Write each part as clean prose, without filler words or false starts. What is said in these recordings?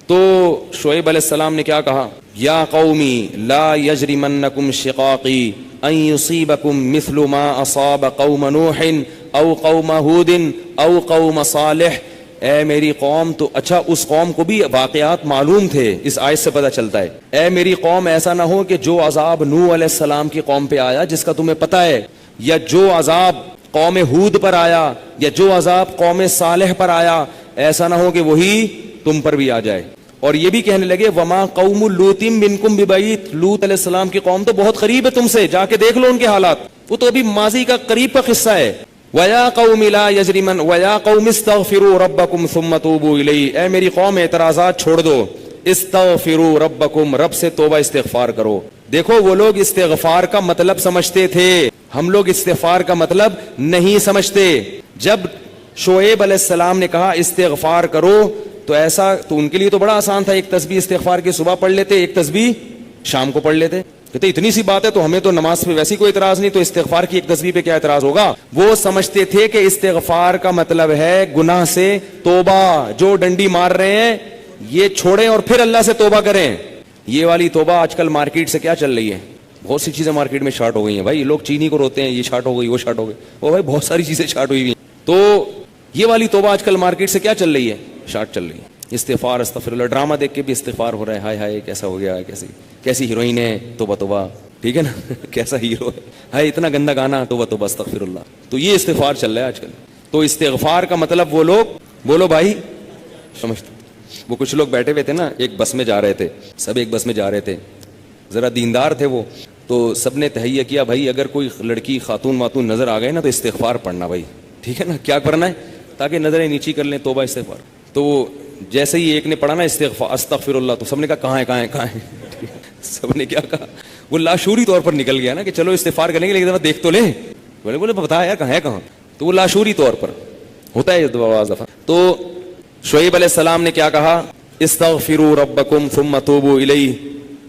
تو شعیب علیہ السلام نے کیا کہا؟ یا قومی لا یجرمنکم شقاقی ان یصیبکم مثل ما اصاب قوم نوح او قوم ہود او قوم صالح. اے میری قوم، تو اچھا اس قوم کو بھی واقعات معلوم تھے، اس آیت سے پتہ چلتا ہے. اے میری قوم، ایسا نہ ہو کہ جو عذاب نوح علیہ السلام کی قوم پہ آیا جس کا تمہیں پتہ ہے، یا جو عذاب قوم ہود پر آیا، یا جو عذاب قوم صالح پر آیا، ایسا نہ ہو کہ وہی تم پر بھی آ جائے. اور یہ بھی کہنے لگے وما قوم لوط منکم ببعید، لوط علیہ السلام کی قوم تو بہت قریب ہے تم سے، جا کے دیکھ لو ان کے حالات، وہ تو ابھی ماضی کا قریب کا قصہ ہے. وَيَا قَوْمِ لَا يَجْرِمَنْ وَيَا قَوْمِ اسْتَغْفِرُوا رَبَّكُمْ ثُمَّ تُوبُوا إِلَيْهِ. اے میری قوم اعتراضات چھوڑ دو، استغفروا ربکم، رب سے توبہ استغفار کرو. دیکھو وہ لوگ استغفار کا مطلب سمجھتے تھے، ہم لوگ استغفار کا مطلب نہیں سمجھتے. جب شعیب علیہ السلام نے کہا استغفار کرو تو ایسا تو ان کے لیے تو بڑا آسان تھا، ایک تسبیح استغفار کی صبح پڑھ لیتے، ایک تسبیح شام کو پڑھ لیتے. کہتے اتنی سی بات ہے تو ہمیں تو نماز پہ ویسی کوئی اعتراض نہیں، تو استغفار کی ایک تسبیح پہ کیا اعتراض ہوگا. وہ سمجھتے تھے کہ استغفار کا مطلب ہے گناہ سے توبہ، جو ڈنڈی مار رہے ہیں یہ چھوڑیں اور پھر اللہ سے توبہ کریں. یہ والی توبہ آج کل مارکیٹ سے کیا چل رہی ہے، بہت سی چیزیں مارکیٹ میں شارٹ ہو گئی ہیں بھائی. لوگ چینی کو روتے ہیں، یہ شارٹ ہو گئی، وہ شارٹ ہو گئی، وہ بھائی بہت ساری چیزیں شارٹ ہوئی ہوئی ہیں. تو یہ والی توبہ آج کل مارکیٹ سے کیا چل رہی ہے، شارٹ چل رہی ہے. استغفار استغفر اللہ، ڈرامہ دیکھ کے بھی استغفار ہو رہا ہے، ہائے ہائے کیسا ہو گیا، کیسی ہیروئن ہے، توبہ توبہ، ٹھیک ہے نا، کیسا ہیرو ہے، ہائے اتنا گندا گانا، توبہ توبہ استغفر اللہ. تو یہ استغفار چل رہا ہے آج کل. تو استغفار کا مطلب وہ لوگ بولو بھائی سمجھتے. وہ کچھ لوگ بیٹھے ہوئے تھے نا، ایک بس میں جا رہے تھے، سب ایک بس میں جا رہے تھے، ذرا دیندار تھے وہ، تو سب نے تہیہ کیا بھائی اگر کوئی لڑکی خاتون واتون نظر آ گئے نا تو استغفار پڑھنا بھائی، ٹھیک ہے نا. کیا کرنا ہے؟ تاکہ نظریں نیچی کر لیں، توبہ استغفار. تو جیسے ہی ایک نے پڑھا نا استغفار استغفر اللہ، تو سب نے کہا کہاں ہے سب نے کیا کہا، وہ لاشعوری طور پر نکل گیا نا کہ چلو استغفار کریں گے لیکن دفعہ دیکھ تو لیں. بولے بتا یار کہاں. تو وہ لاشعوری طور پر ہوتا ہے بعض دفعہ. تو شعیب علیہ السلام نے کیا کہا، استغفروا ربکم ثم توبوا الیہ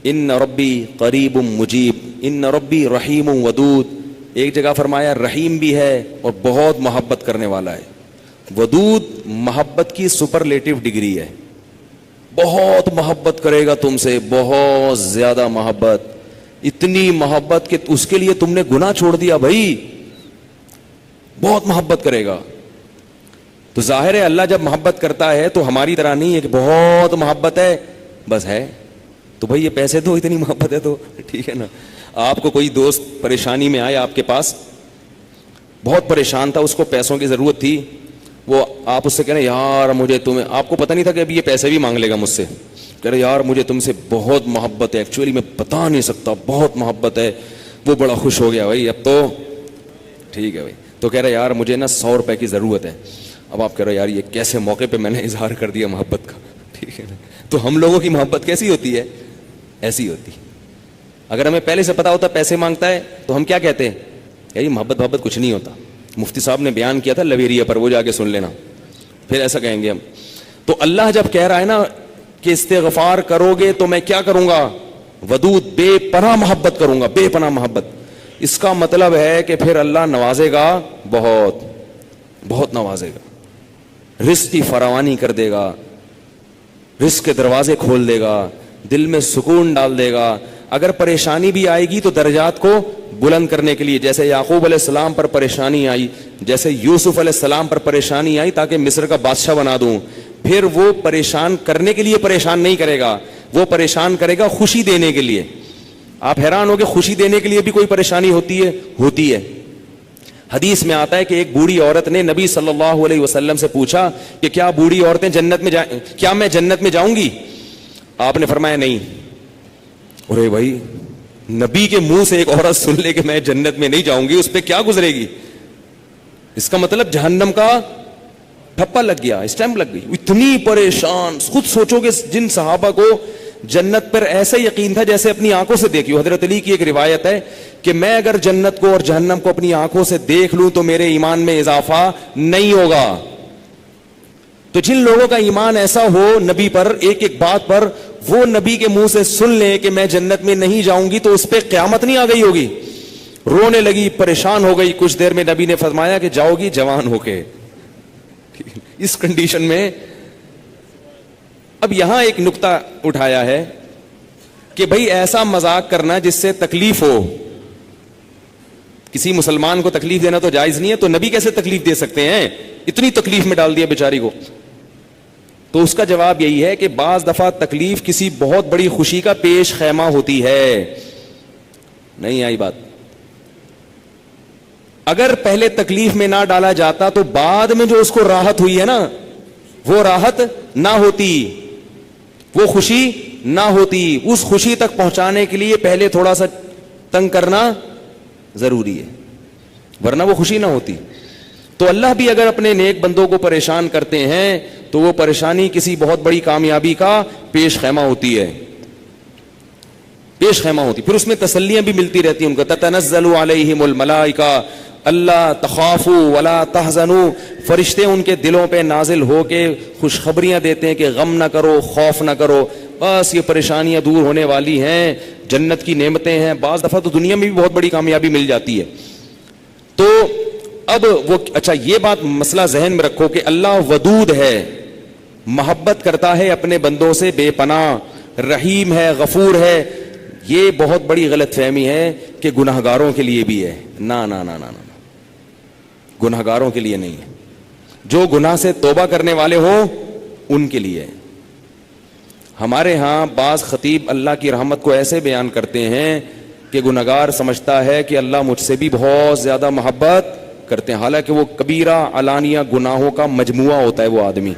ان ربی قریب مجیب ان ربی رحیم ودود. ایک جگہ فرمایا رحیم بھی ہے اور بہت محبت کرنے والا ہے. ودود محبت کی سپرلیٹو ڈگری ہے، بہت محبت کرے گا تم سے، بہت زیادہ محبت، اتنی محبت کہ اس کے لیے تم نے گناہ چھوڑ دیا بھائی، بہت محبت کرے گا. تو ظاہر ہے اللہ جب محبت کرتا ہے تو ہماری طرح نہیں ہے کہ بہت محبت ہے بس ہے تو بھائی یہ پیسے دو، اتنی محبت ہے تو ٹھیک ہے نا. آپ کو کوئی دوست پریشانی میں آئے آپ کے پاس، بہت پریشان تھا، اس کو پیسوں کی ضرورت تھی، وہ آپ اس سے کہہ رہے یار مجھے تمہیں، آپ کو پتہ نہیں تھا کہ ابھی یہ پیسے بھی مانگ لے گا مجھ سے، کہہ رہے یار مجھے تم سے بہت محبت ہے، ایکچولی میں بتا نہیں سکتا، بہت محبت ہے. وہ بڑا خوش ہو گیا بھائی اب تو ٹھیک ہے بھائی. تو کہہ رہے یار مجھے نا 100 روپے کی ضرورت ہے. اب آپ کہہ رہے یار یہ کیسے موقع پہ میں نے اظہار کر دیا محبت کا، ٹھیک ہے نا. تو ہم لوگوں کی محبت کیسی ہوتی ہے، ایسی ہوتی. اگر ہمیں پہلے سے پتا ہوتا پیسے مانگتا ہے تو ہم کیا کہتے ہیں، یار محبت کچھ نہیں ہوتا. مفتی صاحب نے بیان کیا تھا لویریا پر، وہ جا کے سن لینا، پھر ایسا کہیں گے ہم. تو اللہ جب کہہ رہا ہے نا کہ استغفار کرو گے تو میں کیا کروں گا، ودود بے پناہ محبت کروں گا، بے پناہ محبت. اس کا مطلب ہے کہ پھر اللہ نوازے گا، بہت بہت نوازے گا، رزق کی فراوانی کر دے گا، رزق کے دروازے کھول دے گا، دل میں سکون ڈال دے گا. اگر پریشانی بھی آئے گی تو درجات کو بلند کرنے کے لیے، جیسے یعقوب علیہ السلام پر پریشانی آئی، جیسے یوسف علیہ السلام پر پریشانی آئی تاکہ مصر کا بادشاہ بنا دوں، پھر وہ پریشان کرنے کے لیے پریشان نہیں کرے گا، وہ پریشان کرے گا خوشی دینے کے لیے. آپ حیران ہو کہ خوشی دینے کے لیے بھی کوئی پریشانی ہوتی ہے. حدیث میں آتا ہے کہ ایک بوڑھی عورت نے نبی صلی اللہ علیہ وسلم سے پوچھا کہ کیا بوڑھی عورتیں جنت میں کیا میں جنت میں جاؤں گی؟ آپ نے فرمایا نہیں. ارے بھائی نبی کے منہ سے ایک عورت سن لے کہ میں جنت میں نہیں جاؤں گی، اس پہ کیا گزرے گی؟ اس کا مطلب جہنم کا ٹھپا لگ گیا، اسٹیمپ لگ گئی. اتنی پریشان. خود سوچو کہ جن صحابہ کو جنت پر ایسا یقین تھا جیسے اپنی آنکھوں سے دیکھی ہو. حضرت علی کی ایک روایت ہے کہ میں اگر جنت کو اور جہنم کو اپنی آنکھوں سے دیکھ لوں تو میرے ایمان میں اضافہ نہیں ہوگا. تو جن لوگوں کا ایمان ایسا ہو نبی پر، ایک ایک بات پر وہ نبی کے منہ سے سن لیں کہ میں جنت میں نہیں جاؤں گی تو اس پہ قیامت نہیں آ گئی ہوگی. رونے لگی، پریشان ہو گئی. کچھ دیر میں نبی نے فرمایا کہ جاؤ گی جوان ہو کے. اس کنڈیشن میں اب یہاں ایک نقطہ اٹھایا ہے کہ بھئی ایسا مذاق کرنا جس سے تکلیف ہو. کسی مسلمان کو تکلیف دینا تو جائز نہیں ہے, تو نبی کیسے تکلیف دے سکتے ہیں؟ اتنی تکلیف میں ڈال دیا بیچاری کو. تو اس کا جواب یہی ہے کہ بعض دفعہ تکلیف کسی بہت بڑی خوشی کا پیش خیمہ ہوتی ہے. نہیں آئی بات؟ اگر پہلے تکلیف میں نہ ڈالا جاتا تو بعد میں جو اس کو راحت ہوئی ہے نا, وہ راحت نہ ہوتی, وہ خوشی نہ ہوتی. اس خوشی تک پہنچانے کے لیے پہلے تھوڑا سا تنگ کرنا ضروری ہے, ورنہ وہ خوشی نہ ہوتی. تو اللہ بھی اگر اپنے نیک بندوں کو پریشان کرتے ہیں تو وہ پریشانی کسی بہت بڑی کامیابی کا پیش خیمہ ہوتی ہے, پیش خیمہ ہوتی. پھر اس میں تسلیاں بھی ملتی رہتی ہیں ان کو. تتنزل علیہم الملائکہ اللہ تخافوا ولا تحزنوا, فرشتے ان کے دلوں پہ نازل ہو کے خوشخبریاں دیتے ہیں کہ غم نہ کرو, خوف نہ کرو, بس یہ پریشانیاں دور ہونے والی ہیں, جنت کی نعمتیں ہیں. بعض دفعہ تو دنیا میں بھی بہت بڑی کامیابی مل جاتی ہے. تو اب وہ اچھا یہ بات مسئلہ ذہن میں رکھو کہ اللہ ودود ہے, محبت کرتا ہے اپنے بندوں سے بے پناہ, رحیم ہے, غفور ہے. یہ بہت بڑی غلط فہمی ہے کہ گناہگاروں کے لیے بھی ہے. نا نا نا نا نا, گناہگاروں کے لیے نہیں ہے. جو گناہ سے توبہ کرنے والے ہوں ان کے لیے. ہمارے ہاں بعض خطیب اللہ کی رحمت کو ایسے بیان کرتے ہیں کہ گناہگار سمجھتا ہے کہ اللہ مجھ سے بھی بہت زیادہ محبت کرتے ہیں, حالانکہ وہ کبیرہ علانیہ گناہوں کا مجموعہ ہوتا ہے. وہ آدمی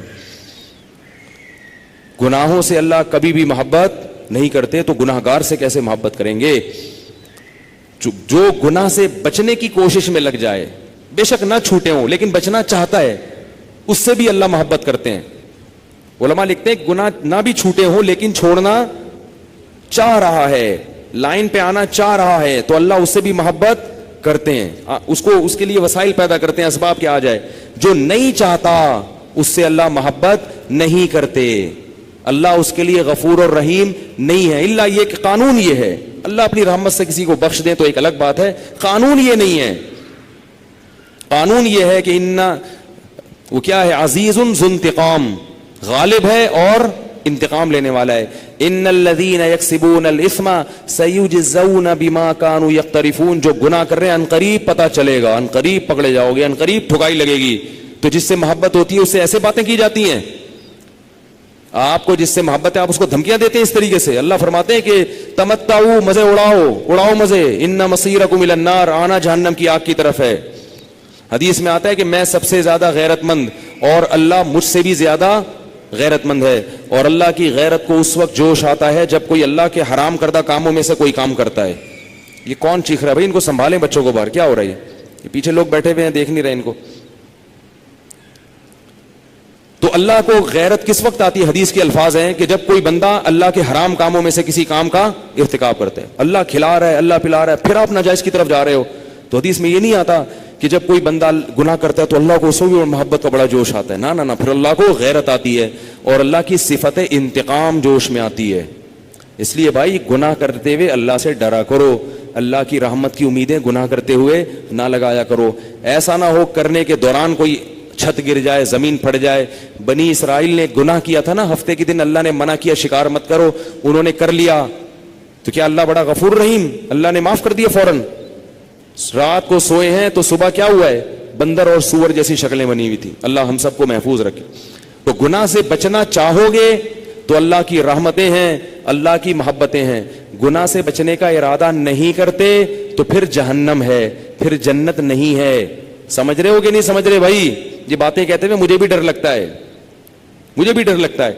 گناہوں سے اللہ کبھی بھی محبت نہیں کرتے, تو گناہگار سے کیسے محبت کریں گے؟ جو گناہ سے بچنے کی کوشش میں لگ جائے, بے شک نہ چھوٹے ہوں لیکن بچنا چاہتا ہے, اس سے بھی اللہ محبت کرتے ہیں. علماء لکھتے ہیں گناہ نہ بھی چھوٹے ہوں لیکن چھوڑنا چاہ رہا ہے, لائن پہ آنا چاہ رہا ہے, تو اللہ اس سے بھی محبت کرتے ہیں. اس کے لیے وسائل پیدا کرتے ہیں, اسباب کے آ جائے. جو نہیں چاہتا اس سے اللہ محبت نہیں کرتے. اللہ اس کے لیے غفور اور رحیم نہیں ہے. الا یہ کہ قانون یہ ہے, اللہ اپنی رحمت سے کسی کو بخش دیں تو ایک الگ بات ہے, قانون یہ نہیں ہے. قانون یہ ہے کہ وہ کیا ہے, عزیز ذو انتقام, غالب ہے اور انتقام لینے والا ہے. ان الذين يكسبون الاثم سيجزون بما كانوا يقترفون, جو گناہ کر رہے ہیں عنقریب پتہ چلے گا, عنقریب پکڑے جاؤ گے, عنقریب ٹھکائی لگے گی. تو جس سے محبت ہوتی ہے اس سے ایسے باتیں کی جاتی ہیں. آپ کو جس سے محبت ہے آپ اس کو دھمکیاں دیتے ہیں اس طریقے سے. اللہ فرماتے ہیں کہ تمتعوا, مزے اڑاؤ مزے, ان مصیرکم الی النار, آنا جہنم کی آگ کی طرف ہے. حدیث میں آتا ہے کہ میں سب سے زیادہ غیرت مند اور اللہ مجھ سے بھی زیادہ غیرت مند ہے. اور اللہ کی غیرت کو اس وقت جوش آتا ہے جب کوئی اللہ کے حرام کردہ کاموں میں سے کوئی کام کرتا ہے. یہ کون چیخ رہا ہے بھائی؟ ان کو سنبھالیں بچوں کو باہر, کیا ہو رہا ہے یہ پیچھے لوگ بیٹھے ہوئے ہیں دیکھ نہیں رہے ان کو. تو اللہ کو غیرت کس وقت آتی ہے؟ حدیث کے الفاظ ہیں کہ جب کوئی بندہ اللہ کے حرام کاموں میں سے کسی کام کا ارتکاب کرتا ہے. اللہ کھلا رہا ہے, اللہ پلا رہا ہے, پھر آپ ناجائز کی طرف جا رہے ہو. تو حدیث میں یہ نہیں آتا کہ جب کوئی بندہ گناہ کرتا ہے تو اللہ کو اس بھی محبت کا بڑا جوش آتا ہے. نہ, پھر اللہ کو غیرت آتی ہے اور اللہ کی صفت انتقام جوش میں آتی ہے. اس لیے بھائی گناہ کرتے ہوئے اللہ سے ڈرا کرو, اللہ کی رحمت کی امیدیں گناہ کرتے ہوئے نہ لگایا کرو. ایسا نہ ہو کرنے کے دوران کوئی چھت گر جائے, زمین پھٹ جائے. بنی اسرائیل نے گناہ کیا تھا نا, ہفتے کے دن اللہ نے منع کیا شکار مت کرو, انہوں نے کر لیا, تو کیا اللہ بڑا غفور رحیم, اللہ نے معاف کر دیا فوراً. رات کو سوئے ہیں تو صبح کیا ہوا ہے, بندر اور سور جیسی شکلیں بنی ہوئی تھی. اللہ ہم سب کو محفوظ رکھے. تو گناہ سے بچنا چاہو گے تو اللہ کی رحمتیں ہیں, اللہ کی محبتیں ہیں. گناہ سے بچنے کا ارادہ نہیں کرتے تو پھر جہنم ہے, پھر جنت نہیں ہے. سمجھ رہے ہو کہ نہیں سمجھ رہے بھائی؟ یہ باتیں کہتے ہوئے مجھے بھی ڈر لگتا ہے, مجھے بھی ڈر لگتا ہے.